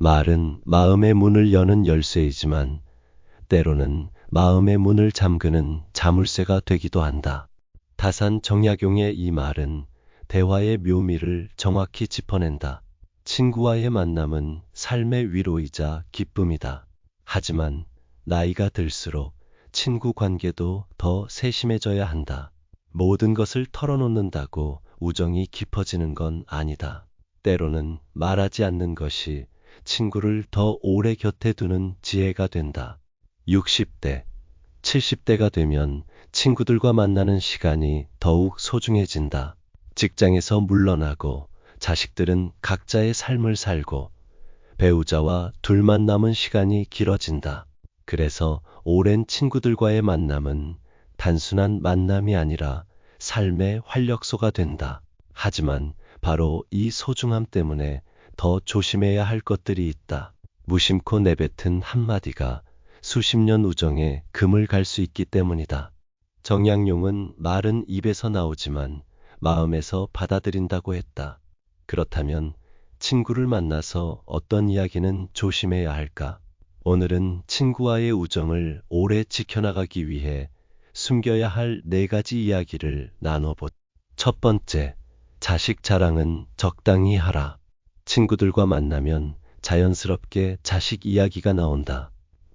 말은 마음의 문을 여는 열쇠이지만 때로는 마음의 문을 잠그는 자물쇠가 되기도 한다. 다산 정약용의 이 말은 대화의 묘미를 정확히 짚어낸다. 친구와의 만남은 삶의 위로이자 기쁨이다. 하지만 나이가 들수록 친구 관계도 더 세심해져야 한다. 모든 것을 털어놓는다고 우정이 깊어지는 건 아니다. 때로는 말하지 않는 것이 친구를 더 오래 곁에 두는 지혜가 된다. 60대, 70대가 되면 친구들과 만나는 시간이 더욱 소중해진다. 직장에서 물러나고 자식들은 각자의 삶을 살고 배우자와 둘만 남은 시간이 길어진다. 그래서 오랜 친구들과의 만남은 단순한 만남이 아니라 삶의 활력소가 된다. 하지만 바로 이 소중함 때문에 더 조심해야 할 것들이 있다. 무심코 내뱉은 한마디가 수십 년 우정에 금을 갈 수 있기 때문이다. 정약용은 말은 입에서 나오지만 마음에서 받아들인다고 했다. 그렇다면 친구를 만나서 어떤 이야기는 조심해야 할까? 오늘은 친구와의 우정을 오래 지켜나가기 위해 숨겨야 할 4가지 이야기를 나눠보자. 첫 번째, 자식 자랑은 적당히 하라. 친구들과 만나면 자연스럽게 자식 이야기가 나온다.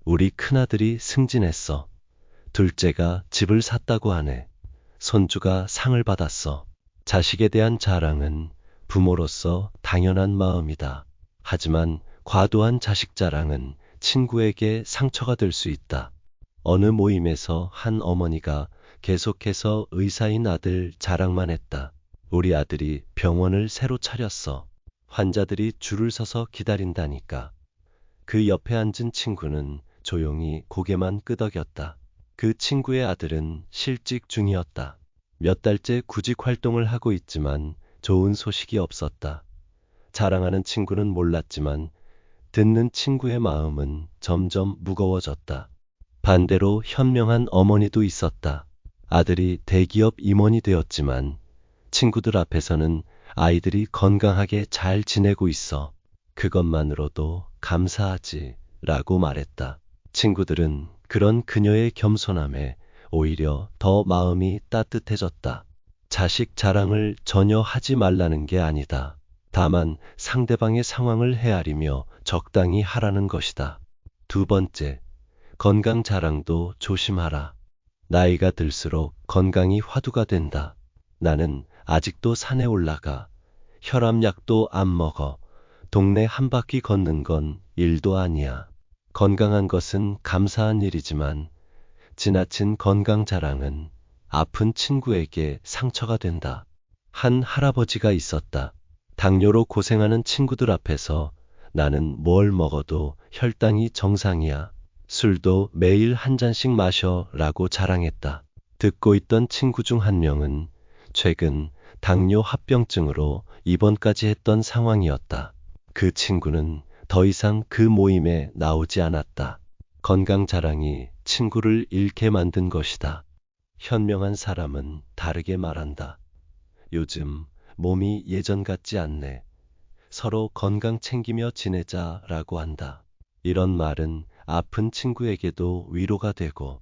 우리 큰아들이 승진했어. 둘째가 집을 샀다고 하네. 손주가 상을 받았어. 자식에 대한 자랑은 부모로서 당연한 마음이다. 하지만 과도한 자식 자랑은 친구에게 상처가 될 수 있다. 어느 모임에서 한 어머니가 계속해서 의사인 아들 자랑만 했다. 우리 아들이 병원을 새로 차렸어. 환자들이 줄을 서서 기다린다니까. 그 옆에 앉은 친구는 조용히 고개만 끄덕였다. 그 친구의 아들은 실직 중이었다. 몇 달째 구직 활동을 하고 있지만 좋은 소식이 없었다. 자랑하는 친구는 몰랐지만 듣는 친구의 마음은 점점 무거워졌다. 반대로 현명한 어머니도 있었다. 아들이 대기업 임원이 되었지만 친구들 앞에서는 아이들이 건강하게 잘 지내고 있어. 그것만으로도 감사하지 라고 말했다. 친구들은 그런 그녀의 겸손함에 오히려 더 마음이 따뜻해졌다. 자식 자랑을 전혀 하지 말라는 게 아니다. 다만 상대방의 상황을 헤아리며 적당히 하라는 것이다. 두 번째, 건강 자랑도 조심하라. 나이가 들수록 건강이 화두가 된다. 나는 아직도 산에 올라가. 혈압약도 안 먹어. 동네 한 바퀴 걷는 건 일도 아니야. 건강한 것은 감사한 일이지만 지나친 건강 자랑은 아픈 친구에게 상처가 된다. 한 할아버지가 있었다. 당뇨로 고생하는 친구들 앞에서 나는 뭘 먹어도 혈당이 정상이야. 술도 매일 한 잔씩 마셔 라고 자랑했다. 듣고 있던 친구 중 한 명은 최근 당뇨 합병증으로 입원까지 했던 상황이었다. 그 친구는 더 이상 그 모임에 나오지 않았다. 건강 자랑이 친구를 잃게 만든 것이다. 현명한 사람은 다르게 말한다. 요즘 몸이 예전 같지 않네. 서로 건강 챙기며 지내자 라고 한다. 이런 말은 아픈 친구에게도 위로가 되고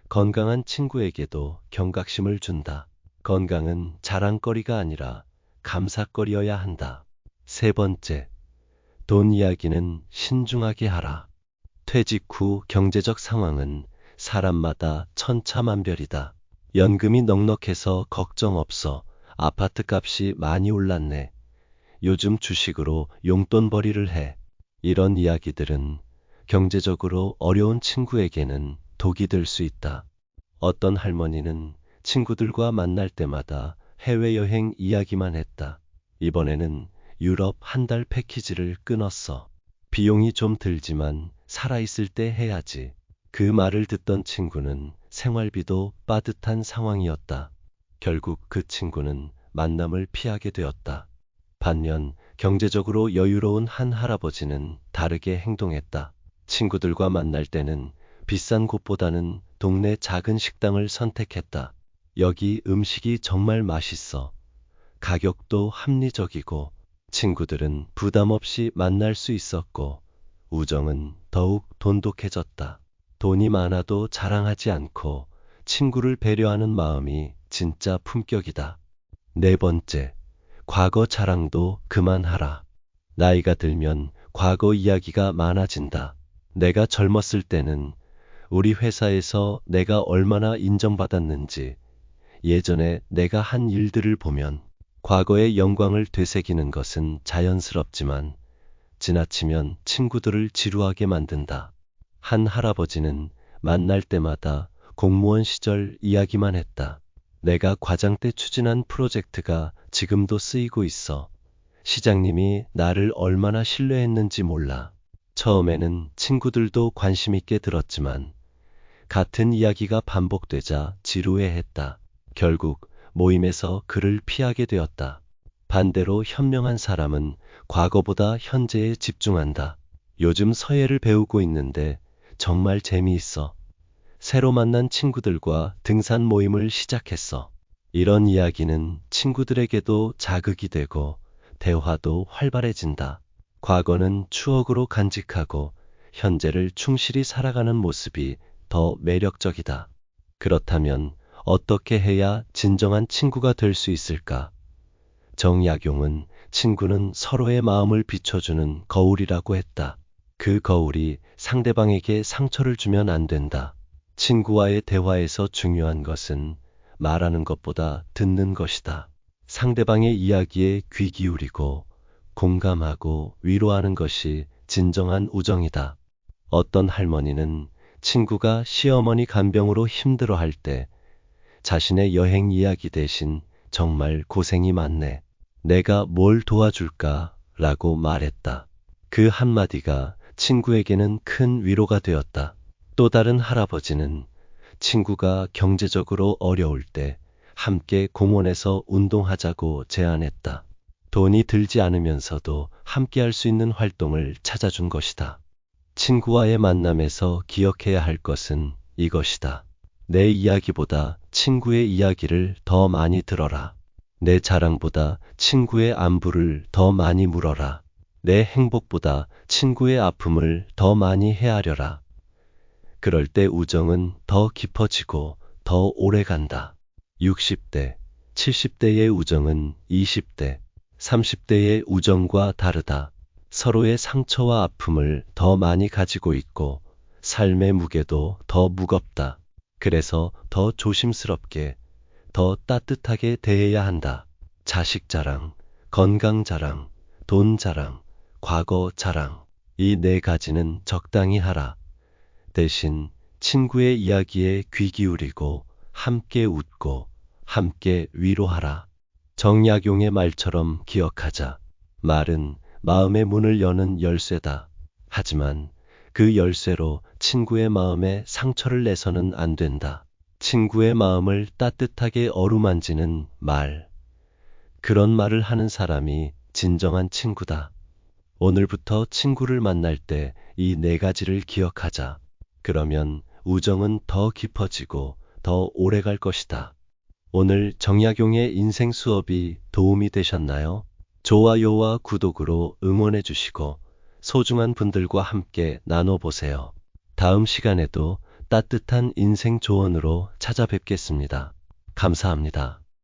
건강한 친구에게도 경각심을 준다. 건강은 자랑거리가 아니라 감사거리여야 한다. 세 번째, 돈 이야기는 신중하게 하라. 퇴직 후 경제적 상황은 사람마다 천차만별이다. 연금이 넉넉해서 걱정 없어. 아파트 값이 많이 올랐네. 요즘 주식으로 용돈벌이를 해. 이런 이야기들은 경제적으로 어려운 친구에게는 독이 될 수 있다. 어떤 할머니는 친구들과 만날 때마다 해외여행 이야기만 했다. 이번에는 유럽 한 달 패키지를 끊었어. 비용이 좀 들지만 살아있을 때 해야지. 그 말을 듣던 친구는 생활비도 빠듯한 상황이었다. 결국 그 친구는 만남을 피하게 되었다. 반면 경제적으로 여유로운 한 할아버지는 다르게 행동했다. 친구들과 만날 때는 비싼 곳보다는 동네 작은 식당을 선택했다. 여기 음식이 정말 맛있어. 가격도 합리적이고 친구들은 부담 없이 만날 수 있었고, 우정은 더욱 돈독해졌다. 돈이 많아도 자랑하지 않고 친구를 배려하는 마음이 진짜 품격이다. 네 번째, 과거 자랑도 그만하라. 나이가 들면 과거 이야기가 많아진다. 내가 젊었을 때는 우리 회사에서 내가 얼마나 인정받았는지, 예전에 내가 한 일들을 보면 과거의 영광을 되새기는 것은 자연스럽지만 지나치면 친구들을 지루하게 만든다. 한 할아버지는 만날 때마다 공무원 시절 이야기만 했다. 내가 과장 때 추진한 프로젝트가 지금도 쓰이고 있어. 시장님이 나를 얼마나 신뢰했는지 몰라. 처음에는 친구들도 관심 있게 들었지만 같은 이야기가 반복되자 지루해했다. 결국 모임에서 그를 피하게 되었다. 반대로 현명한 사람은 과거보다 현재에 집중한다. 요즘 서예를 배우고 있는데 정말 재미있어. 새로 만난 친구들과 등산 모임을 시작했어. 이런 이야기는 친구들에게도 자극이 되고 대화도 활발해진다. 과거는 추억으로 간직하고 현재를 충실히 살아가는 모습이 더 매력적이다. 그렇다면 어떻게 해야 진정한 친구가 될 수 있을까? 정약용은 친구는 서로의 마음을 비춰주는 거울이라고 했다. 그 거울이 상대방에게 상처를 주면 안 된다. 친구와의 대화에서 중요한 것은 말하는 것보다 듣는 것이다. 상대방의 이야기에 귀 기울이고 공감하고 위로하는 것이 진정한 우정이다. 어떤 할머니는 친구가 시어머니 간병으로 힘들어할 때 자신의 여행 이야기 대신 정말 고생이 많네. 내가 뭘 도와줄까? 라고 말했다. 그 한마디가 친구에게는 큰 위로가 되었다. 또 다른 할아버지는 친구가 경제적으로 어려울 때 함께 공원에서 운동하자고 제안했다. 돈이 들지 않으면서도 함께 할 수 있는 활동을 찾아준 것이다. 친구와의 만남에서 기억해야 할 것은 이것이다. 내 이야기보다 친구의 이야기를 더 많이 들어라. 내 자랑보다 친구의 안부를 더 많이 물어라. 내 행복보다 친구의 아픔을 더 많이 헤아려라. 그럴 때 우정은 더 깊어지고 더 오래 간다. 60대, 70대의 우정은 20대, 30대의 우정과 다르다. 서로의 상처와 아픔을 더 많이 가지고 있고 삶의 무게도 더 무겁다. 그래서 더 조심스럽게, 더 따뜻하게 대해야 한다. 자식 자랑, 건강 자랑, 돈 자랑, 과거 자랑. 이 네 가지는 적당히 하라. 대신 친구의 이야기에 귀 기울이고 함께 웃고 함께 위로하라. 정약용의 말처럼 기억하자. 말은 마음의 문을 여는 열쇠다. 하지만 그 열쇠로 친구의 마음에 상처를 내서는 안 된다. 친구의 마음을 따뜻하게 어루만지는 말. 그런 말을 하는 사람이 진정한 친구다. 오늘부터 친구를 만날 때 이 네 가지를 기억하자. 그러면 우정은 더 깊어지고 더 오래 갈 것이다. 오늘 정약용의 인생 수업이 도움이 되셨나요? 좋아요와 구독으로 응원해 주시고 소중한 분들과 함께 나눠보세요. 다음 시간에도 따뜻한 인생 조언으로 찾아뵙겠습니다. 감사합니다.